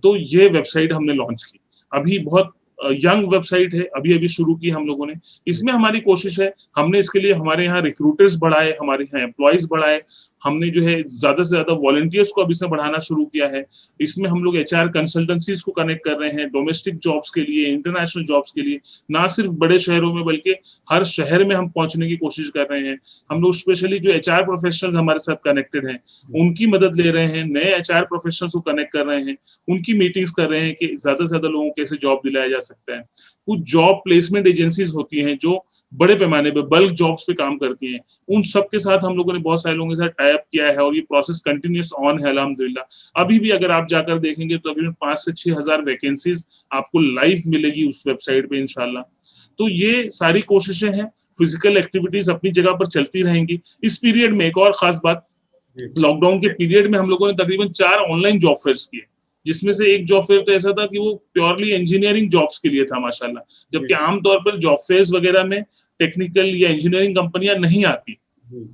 तो ये वेबसाइट हमने लॉन्च की। अभी बहुत यंग वेबसाइट है, अभी अभी शुरू की हम लोगों ने। इसमें हमारी कोशिश है, हमने इसके लिए हमारे यहाँ रिक्रूटर्स बढ़ाए, हमारे यहाँ एम्प्लॉयज बढ़ाए, हमने जो है ज्यादा से ज्यादा वॉलंटियर्स को अब इसमें बढ़ाना शुरू किया है। इसमें हम लोग एचआर कंसल्टेंसीज को कनेक्ट कर रहे हैं डोमेस्टिक जॉब्स के लिए, इंटरनेशनल जॉब्स के लिए, ना सिर्फ बड़े शहरों में बल्कि हर शहर में हम पहुंचने की कोशिश कर रहे हैं। हम लोग स्पेशली जो एचआर प्रोफेशनल्स हमारे साथ कनेक्टेड हैं उनकी मदद ले रहे हैं, नए एचआर प्रोफेशनल्स को कनेक्ट कर रहे हैं, उनकी मीटिंग्स कर रहे हैं कि ज्यादा से ज्यादा लोगों को कैसे जॉब दिलाया जा सकता है। कुछ जॉब प्लेसमेंट एजेंसीज होती हैं जो बड़े पैमाने पे बल्क जॉब्स पे काम करती हैं, उन सब के साथ हम लोगों ने बहुत सारे लोगों के साथ टाई अप किया है, और ये प्रोसेस कंटिन्यूअस ऑन है अल्हम्दुलिल्लाह। अभी भी अगर आप जाकर देखेंगे तो अभी 5 से 6 हजार वैकेंसीज आपको लाइव मिलेगी उस वेबसाइट पे इंशाल्लाह। तो ये सारी कोशिशें हैं, फिजिकल एक्टिविटीज अपनी जगह पर चलती रहेंगी। इस पीरियड में एक और खास बात, लॉकडाउन के पीरियड में हम लोगों ने तकरीबन 4 ऑनलाइन जॉब फेयर्स किए, जिसमें से एक जॉब फेयर तो ऐसा था कि वो प्योरली इंजीनियरिंग जॉब्स के लिए था माशाल्लाह, जबकि आमतौर पर जॉब फेयर्स वगैरह में टेक्निकल या इंजीनियरिंग कंपनियां नहीं आती,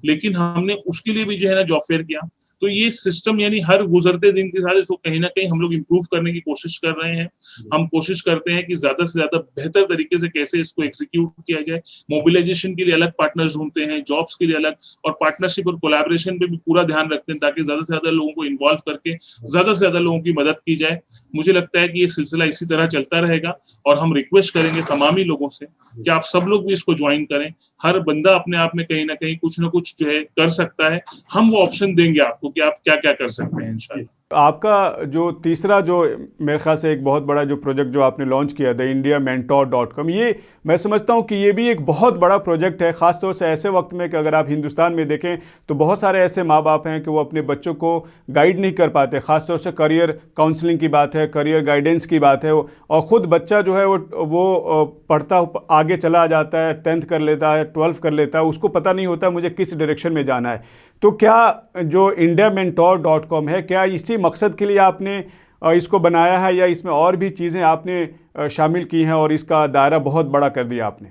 लेकिन हमने उसके लिए भी जो है ना जॉब फेयर किया। तो ये सिस्टम यानी हर गुजरते दिन के साथ इसको कहीं ना कहीं हम लोग इम्प्रूव करने की कोशिश कर रहे हैं। हम कोशिश करते हैं कि ज्यादा से ज्यादा बेहतर तरीके से कैसे इसको एग्जीक्यूट किया जाए। मोबिलाइजेशन के लिए अलग पार्टनर्स ढूंढते हैं, जॉब्स के लिए अलग, और पार्टनरशिप और कोलैबोरेशन पे भी पूरा ध्यान रखते हैं ताकि ज्यादा से ज्यादा लोगों को इन्वॉल्व करके ज्यादा से ज्यादा लोगों की मदद की जाए। मुझे लगता है कि ये सिलसिला इसी तरह चलता रहेगा और हम रिक्वेस्ट करेंगे तमामी लोगों से कि आप सब लोग भी इसको ज्वाइन करें। हर बंदा अपने आप में कहीं ना कहीं कुछ ना कुछ जो है कर सकता है। हम वो ऑप्शन देंगे आपको कि आप क्या क्या कर सकते हैं इंशाल्लाह। आपका जो तीसरा जो मेरे ख्याल से एक बहुत बड़ा जो प्रोजेक्ट जो आपने लॉन्च किया theindiamentor.com, ये मैं समझता हूँ कि ये भी एक बहुत बड़ा प्रोजेक्ट है, ख़ासतौर से ऐसे वक्त में कि अगर आप हिंदुस्तान में देखें तो बहुत सारे ऐसे माँ बाप हैं कि वो अपने बच्चों को गाइड नहीं कर पाते। ख़ासतौर से करियर काउंसलिंग की बात है, करियर गाइडेंस की बात है, और ख़ुद बच्चा जो है वो पढ़ता आगे चला जाता है, 10th कर लेता है, 12th कर लेता है, उसको पता नहीं होता मुझे किस डायरेक्शन में जाना है। तो क्या जो indiamentor.com है, क्या इसी मकसद के लिए आपने इसको बनाया है या इसमें और भी चीज़ें आपने शामिल की हैं और इसका दायरा बहुत बड़ा कर दिया आपने?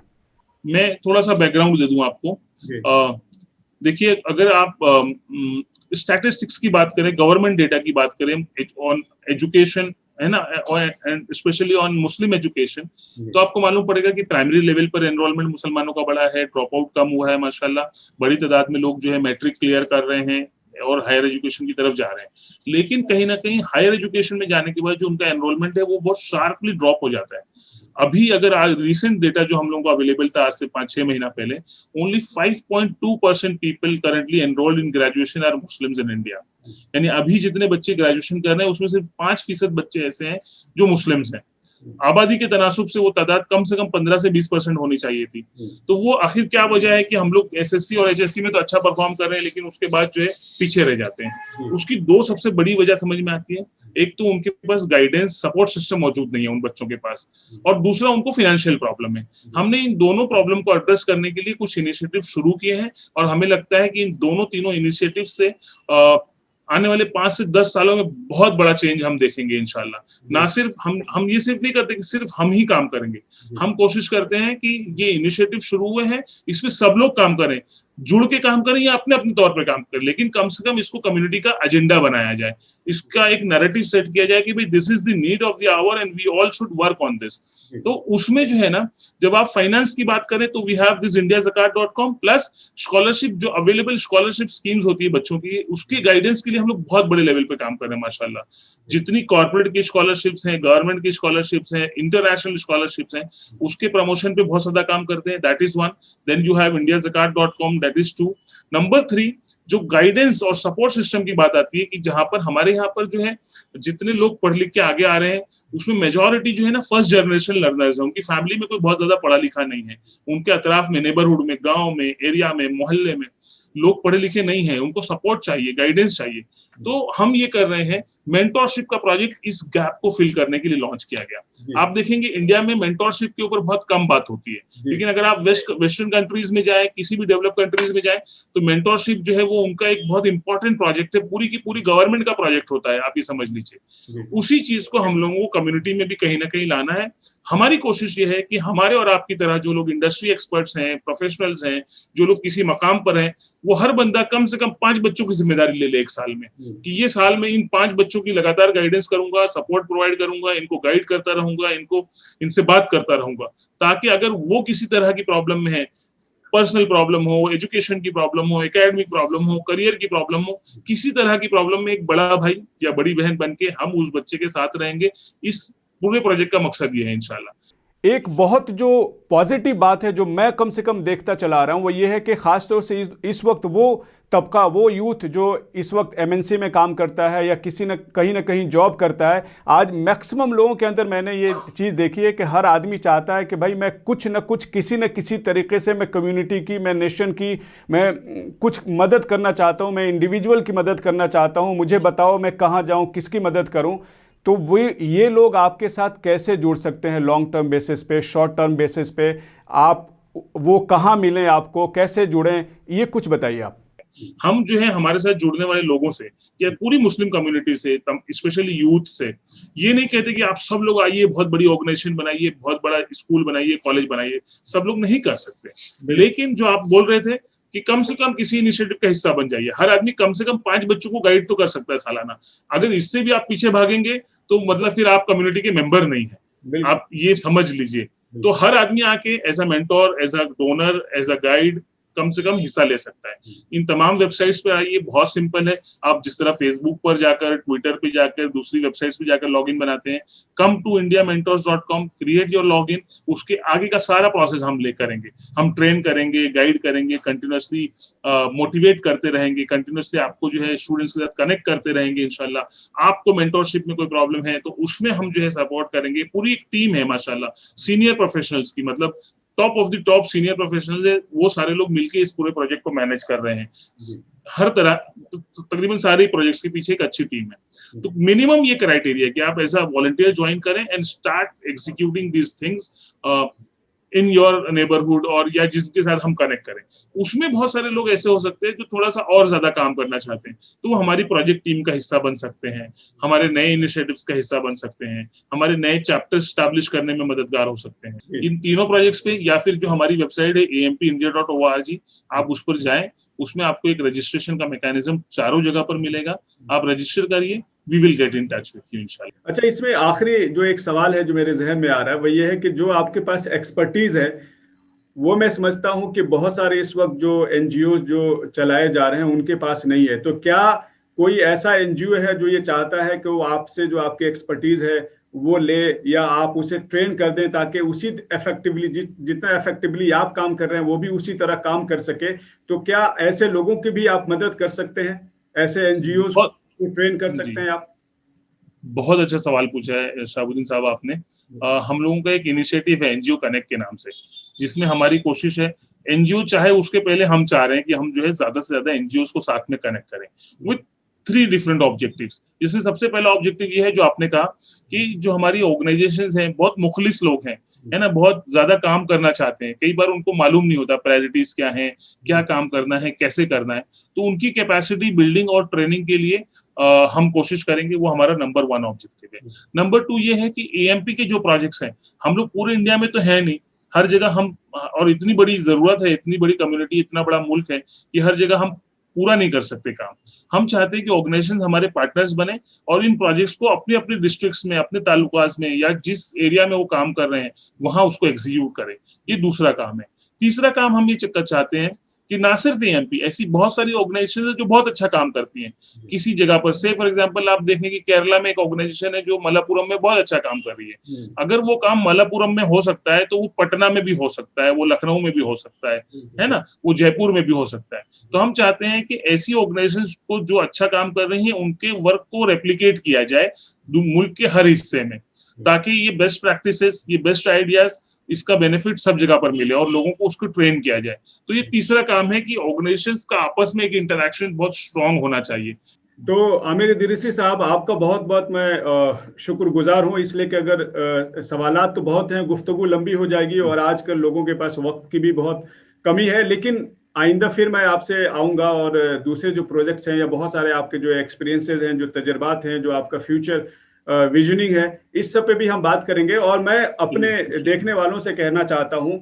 मैं थोड़ा सा बैकग्राउंड दे दूं आपको। देखिए, अगर आप स्टैटिस्टिक्स की बात करें, गवर्नमेंट डेटा की बात करें ऑन एजुकेशन, है ना, and specially on Muslim education, तो आपको मालूम पड़ेगा कि प्राइमरी लेवल पर एनरोलमेंट मुसलमानों का बड़ा है, ड्रॉप आउट कम हुआ है माशाल्लाह, बड़ी तादाद में लोग जो है मैट्रिक क्लियर कर रहे हैं और हायर एजुकेशन की तरफ जा रहे हैं। लेकिन कहीं ना कहीं हायर एजुकेशन में जाने के बाद जो उनका एनरोलमेंट है वो बहुत शार्पली ड्रॉप हो जाता है। अभी अगर आज रिसेंट डेटा जो हम लोगों को अवेलेबल था आज से 5-6 महीना पहले, only 5.2% people currently enrolled in graduation are Muslims in India. यानी अभी जितने बच्चे ग्रेजुएशन कर रहे हैं उसमें सिर्फ 5% बच्चे ऐसे हैं जो मुस्लिम्स हैं। आबादी के तनासुब से वो तादाद कम से कम 15 से 20% होनी चाहिए थी। तो वो आखिर क्या वजह है कि हम लोग एसएससी और एचएससी में तो अच्छा परफॉर्म कर रहे हैं लेकिन उसके बाद जो है पीछे रह जाते हैं। उसकी दो सबसे बड़ी वजह समझ में आती है। एक तो उनके पास गाइडेंस सपोर्ट सिस्टम मौजूद नहीं है उन बच्चों के पास, और दूसरा उनको फाइनेंशियल प्रॉब्लम है। हमने इन दोनों प्रॉब्लम को एड्रेस करने के लिए कुछ इनिशिएटिव शुरू किए हैं और हमें लगता है कि इन तीनों इनिशिएटिव से आने वाले 5 से 10 सालों में बहुत बड़ा चेंज हम देखेंगे इंशाल्लाह। ना सिर्फ हम ये सिर्फ नहीं करते कि सिर्फ हम ही काम करेंगे, हम कोशिश करते हैं कि ये इनिशिएटिव शुरू हुए हैं इसमें सब लोग काम करें, जुड़ के काम करें या अपने अपने तौर पर काम करें, लेकिन कम से कम इसको कम्युनिटी का एजेंडा बनाया जाए, इसका एक नैरेटिव सेट किया जाए कि भाई this is the need of the hour and we all should work on this. तो उसमें जो है ना, जब आप फाइनेंस की बात करें तो we have this indiazakat.com plus scholarship, जो अवेलेबल स्कॉलरशिप स्कीम्स होती है बच्चों की, उसकी गाइडेंस के लिए हम लोग बहुत बड़े लेवल पे काम कर रहे हैं माशाल्लाह। जितनी कॉर्पोरेट की स्कॉलरशिप्स हैं, गवर्नमेंट की स्कॉलरशिप्स हैं, इंटरनेशनल स्कॉलरशिप्स हैं, उसके प्रमोशन पे बहुत ज्यादा काम करते हैं। That is one. Then you have indiazakat.com, that is 2। Number 3, जो गाइडेंस और सपोर्ट सिस्टम की बात आती है कि जहां पर हमारे यहाँ पर जो है जितने लोग पढ़ लिख के आगे आ रहे हैं उसमें मेजॉरिटी जो है ना फर्स्ट जनरेशन लर्नर्स है। उनकी फैमिली में कोई बहुत ज्यादा पढ़ा लिखा नहीं है, उनके अतराफ में, नेबरहुड में, गांव में, एरिया में, मोहल्ले में लोग पढ़े लिखे नहीं हैं, उनको सपोर्ट चाहिए, गाइडेंस चाहिए। तो हम ये कर रहे हैं, मेंटोरशिप का प्रोजेक्ट इस गैप को फिल करने के लिए लॉन्च किया गया। आप देखेंगे इंडिया में मेंटोरशिप के ऊपर बहुत कम बात होती है, लेकिन अगर आप वेस्टर्न कंट्रीज में जाए, किसी भी डेवलप कंट्रीज में जाए, तो मेंटोरशिप जो है वो उनका एक बहुत इंपॉर्टेंट प्रोजेक्ट है, पूरी की पूरी गवर्नमेंट का प्रोजेक्ट होता है, आप ये समझ लीजिए। उसी चीज को हम लोगों को कम्युनिटी में भी कहीं ना कहीं लाना है। हमारी कोशिश ये है कि हमारे और आपकी तरह जो लोग इंडस्ट्री एक्सपर्ट्स हैं, प्रोफेशनल्स हैं, जो लोग किसी मकाम पर हैं, वो हर बंदा कम से कम 5 बच्चों की जिम्मेदारी ले ले एक साल में, कि ये साल में इन 5 बच्चों की लगातार गाइडेंस करूंगा, सपोर्ट प्रोवाइड करूंगा, इनको गाइड करता रहूंगा, इनसे बात करता रहूंगा, ताकि अगर वो किसी तरह की प्रॉब्लम में है, पर्सनल प्रॉब्लम हो, एजुकेशन की प्रॉब्लम हो, एकेडमिक प्रॉब्लम हो, करियर की प्रॉब्लम हो, किसी तरह की प्रॉब्लम में एक बड़ा भाई या बड़ी बहन बन के हम उस बच्चे के साथ रहेंगे। इस पूरे प्रोजेक्ट का मकसद ये है इंशाल्लाह। एक बहुत जो पॉजिटिव बात है जो मैं कम से कम देखता चला रहा हूँ वो ये है कि ख़ासतौर से इस वक्त वो तबका, वो यूथ जो इस वक्त एमएनसी में काम करता है या कहीं ना कहीं जॉब करता है, आज मैक्सिमम लोगों के अंदर मैंने ये चीज़ देखी है कि हर आदमी चाहता है कि भाई मैं कुछ न कुछ किसी न किसी तरीके से मैं कम्युनिटी की, मैं नेशन की, मैं कुछ मदद करना चाहता हूँ, मैं इंडिविजुअल की मदद करना चाहता हूँ, मुझे बताओ मैं कहाँ जाऊँ, किसकी मदद करूँ। तो ये लोग आपके साथ कैसे जुड़ सकते हैं लॉन्ग टर्म बेसिस पे, शॉर्ट टर्म बेसिस पे? आप वो कहाँ मिलें, आपको कैसे जुड़ें, ये कुछ बताइए आप। हम जो है हमारे साथ जुड़ने वाले लोगों से या पूरी मुस्लिम कम्युनिटी से, स्पेशली यूथ से, ये नहीं कहते कि आप सब लोग आइए, बहुत बड़ी ऑर्गेनाइजेशन बनाइए, बहुत बड़ा स्कूल बनाइए, कॉलेज बनाइए, सब लोग नहीं कर सकते। लेकिन जो आप बोल रहे थे कि कम से कम किसी इनिशिएटिव का हिस्सा बन जाइए। हर आदमी कम से कम 5 बच्चों को गाइड तो कर सकता है सालाना। अगर इससे भी आप पीछे भागेंगे तो मतलब फिर आप कम्युनिटी के मेंबर नहीं है, आप ये समझ लीजिए। तो हर आदमी आके as a mentor, as a donor, as a guide कम से कम हिस्सा ले सकता है। इन तमाम वेबसाइट्स पे आइए, बहुत सिंपल है। आप जिस तरह फेसबुक पर जाकर, ट्विटर पे जाकर, दूसरी वेबसाइट्स पे जाकर लॉगिन बनाते हैं, come to indiamentors.com, create your login, उसके आगे का सारा प्रोसेस हम ले करेंगे। हम ट्रेन करेंगे, गाइड करेंगे, कंटिन्यूअसली मोटिवेट करते रहेंगे, कंटिन्यूअसली आपको जो है स्टूडेंट्स के साथ कनेक्ट करते रहेंगे इंशाल्लाह। आपको मेंटोरशिप में कोई प्रॉब्लम है तो उसमें हम जो है सपोर्ट करेंगे। पूरी एक टीम है माशाल्लाह, सीनियर प्रोफेशनल्स की, मतलब top of the top senior professional है, वो सारे लोग मिलके इस पूरे प्रोजेक्ट को मैनेज कर रहे हैं। हर तरह तकरीबन सारे प्रोजेक्ट्स के पीछे एक अच्छी टीम है। तो मिनिमम ये क्राइटेरिया है कि आप एज अ वॉलंटियर ज्वाइन करें and start executing these things in your neighbourhood, और या जिसके साथ हम कनेक्ट करें। उसमें बहुत सारे लोग ऐसे हो सकते हैं जो थोड़ा सा और ज्यादा काम करना चाहते हैं, तो वो हमारी प्रोजेक्ट टीम का हिस्सा बन सकते हैं, हमारे नए इनिशिएटिव्स का हिस्सा बन सकते हैं, हमारे नए चैप्टर स्टैब्लिश करने में मददगार हो सकते हैं इन तीनों प्रोजेक्ट्स पे। या फिर जो हमारी वेबसाइट है ampindia.org, आप उस पर जाएं, उसमें आपको एक रजिस्ट्रेशन का मैकेनिज्म चारों जगह पर मिलेगा। आप रजिस्टर करिए, we will get in touch with you इंशाल्लाह। अच्छा, इसमें आखिरी जो एक सवाल है जो मेरे जहन में आ रहा है वो ये है कि जो आपके पास एक्सपर्टीज है वो मैं समझता हूं कि बहुत सारे इस वक्त जो एनजीओ जो चलाए जा रहे हैं उनके पास नहीं है। तो क्या कोई ऐसा एनजीओ है जो ये चाहता है कि वो आपसे जो आपकी एक्सपर्टीज है वो ले, या आप उसे ट्रेन कर दें ताकि उसी इफेक्टिवली जितना इफेक्टिवली आप काम कर रहे हैं वो भी उसी तरह काम कर सके? तो क्या ऐसे लोगों की भी आप मदद कर सकते हैं? ऐसे एनजीओ को ट्रेन कर सकते हैं आप? बहुत अच्छा सवाल पूछा है शहाबुद्दीन साहब आपने। हम लोगों का एक इनिशिएटिव है एनजीओ कनेक्ट के नाम से, जिसमें हमारी कोशिश है एनजीओ चाहे उसके पहले हम चाह रहे हैं कि हम जो है ज्यादा से ज्यादा एनजीओ को साथ में कनेक्ट करें विथ 3 डिफरेंट ऑब्जेक्टिव्स। जिसमें सबसे पहला ऑब्जेक्टिव ये है जो आपने कहा कि जो हमारी ऑर्गेनाइजेशंस हैं बहुत मुखलिस लोग हैं, है ना, बहुत ज्यादा काम करना चाहते हैं, कई बार उनको मालूम नहीं होता प्रायोरिटीज क्या है, क्या काम करना है, कैसे करना है। तो उनकी कैपेसिटी बिल्डिंग और ट्रेनिंग के लिए हम कोशिश करेंगे, वो हमारा नंबर 1 ऑब्जेक्टिव है। नंबर 2 ये है कि एएमपी के जो प्रोजेक्ट्स हैं, हम लोग पूरे इंडिया में तो है नहीं, हर जगह हम, और इतनी बड़ी जरूरत है, इतनी बड़ी कम्युनिटी, इतना बड़ा मुल्क है कि हर जगह हम पूरा नहीं कर सकते काम। हम चाहते हैं कि ऑर्गेनाइजेशन हमारे पार्टनर्स बने और इन प्रोजेक्ट्स को अपने अपने डिस्ट्रिक्ट्स में, अपने तालुकास में, या जिस एरिया में वो काम कर रहे हैं वहां उसको एग्जीक्यूट करें। ये दूसरा काम है। तीसरा काम हम ये चाहते हैं कि ना सिर्फ एएमपी, ऐसी बहुत सारी ऑर्गेनाइजेशन है जो बहुत अच्छा काम करती हैं किसी जगह पर। से फॉर एग्जांपल आप देखें कि केरला में एक ऑर्गेनाइजेशन है जो मलप्पुरम में बहुत अच्छा काम कर रही है। अगर वो काम मलप्पुरम में हो सकता है तो वो पटना में भी हो सकता है, वो लखनऊ में भी हो सकता है ना, वो जयपुर में भी हो सकता है। तो हम चाहते हैं कि ऐसी ऑर्गेनाइजेशन को जो अच्छा काम कर रही है उनके वर्क को रेप्लिकेट किया जाए मुल्क के हर हिस्से में, ताकि ये बेस्ट प्रैक्टिसेस, ये बेस्ट आइडियाज, इसका बेनिफिट सब जगह पर मिले और लोगों को उसको ट्रेन किया जाए। तो ये तीसरा काम है कि ऑर्गेनाइजेशंस का आपस में एक इंटरैक्शन बहुत स्ट्रांग होना चाहिए। तो आमिर इदरीसी साहब, आपका बहुत बहुत मैं शुक्रगुजार हूँ, इसलिए कि अगर सवालात तो बहुत हैं, गुफ्तगू लंबी हो जाएगी और आजकल लोगों के पास वक्त की भी बहुत कमी है। लेकिन आइंदा फिर मैं आपसे आऊँगा और दूसरे जो प्रोजेक्ट्स हैं या बहुत सारे आपके जो एक्सपीरियंसेस हैं, जो तजर्बात हैं, जो आपका फ्यूचर विजनिंग है, इस सब पे भी हम बात करेंगे। और मैं अपने देखने वालों से कहना चाहता हूँ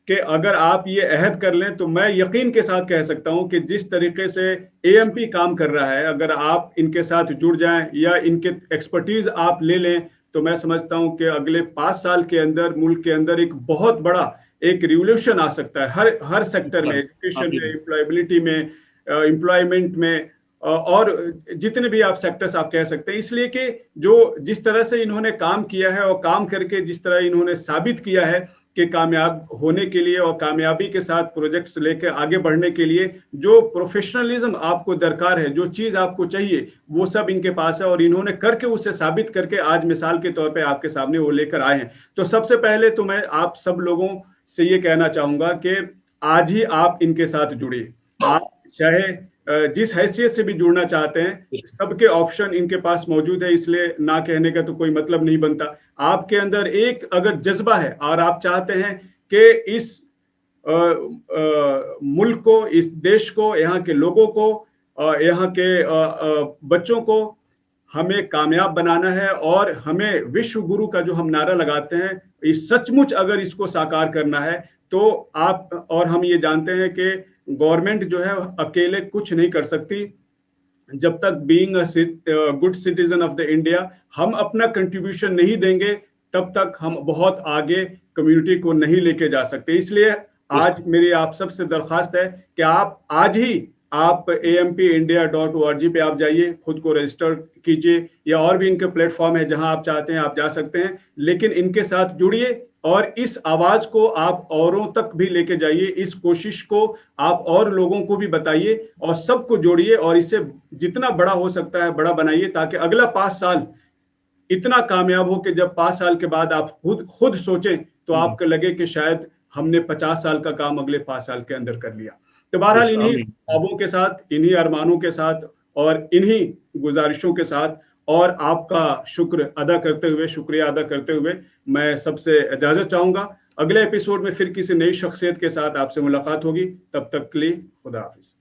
कि अगर आप ये अहद कर लें तो मैं यकीन के साथ कह सकता हूं कि जिस तरीके से एएमपी काम कर रहा है, अगर आप इनके साथ जुड़ जाएं या इनके एक्सपर्टीज आप ले लें, तो मैं समझता हूं कि अगले 5 साल के अंदर मुल्क के अंदर एक बहुत बड़ा एक रिवोल्यूशन आ सकता है हर सेक्टर में, एजुकेशन में, एम्प्लॉयबिलिटी में, एम्प्लॉयमेंट में, और जितने भी आप सेक्टर्स आप कह सकते हैं। इसलिए कि जो जिस तरह से इन्होंने काम किया है और काम करके जिस तरह इन्होंने साबित किया है कि कामयाब होने के लिए और कामयाबी के साथ प्रोजेक्ट्स लेकर आगे बढ़ने के लिए जो प्रोफेशनलिज्म आपको दरकार है, जो चीज़ आपको चाहिए, वो सब इनके पास है और इन्होंने करके उसे साबित करके आज मिसाल के तौर पे आपके सामने वो लेकर आए हैं। तो सबसे पहले तो मैं आप सब लोगों से ये कहना चाहूँगा कि आज ही आप इनके साथ जुड़िए। आप चाहे जिस हैसियत से भी जुड़ना चाहते हैं, सबके ऑप्शन इनके पास मौजूद है, इसलिए ना कहने का तो कोई मतलब नहीं बनता। आपके अंदर एक अगर जज्बा है और आप चाहते हैं कि इस मुल्क को, इस देश को, यहाँ के लोगों को, यहाँ के बच्चों को हमें कामयाब बनाना है और हमें विश्व गुरु का जो हम नारा लगाते हैं, इस सचमुच अगर इसको साकार करना है तो आप और हम ये जानते हैं कि गवर्नमेंट जो है अकेले कुछ नहीं कर सकती। जब तक being a good citizen of the India हम अपना कंट्रीब्यूशन नहीं देंगे, तब तक हम बहुत आगे कम्युनिटी को नहीं लेके जा सकते। इसलिए आज मेरी आप सबसे दरख्वास्त है कि आप आज ही आप ampindia.org पे आप जाइए, खुद को रजिस्टर कीजिए, या और भी इनके प्लेटफॉर्म है जहां आप चाहते हैं आप जा सकते हैं, लेकिन इनके साथ जुड़िए और इस आवाज को आप औरों तक भी लेके जाइए, इस कोशिश को आप और लोगों को भी बताइए और सबको जोड़िए और इसे जितना बड़ा हो सकता है बड़ा बनाइए, ताकि अगला 5 साल इतना कामयाब हो कि जब 5 साल के बाद आप खुद सोचें तो आपको लगे कि शायद हमने 50 साल का काम अगले 5 साल के अंदर कर लिया। तो बहरहाल इन्हीं ख्वाबों के साथ, इन्हीं अरमानों के साथ और इन्हीं गुजारिशों के साथ और आपका शुक्रिया अदा करते हुए मैं सबसे इजाजत चाहूंगा। अगले एपिसोड में फिर किसी नई शख्सियत के साथ आपसे मुलाकात होगी। तब तक के लिए खुदा हाफिज।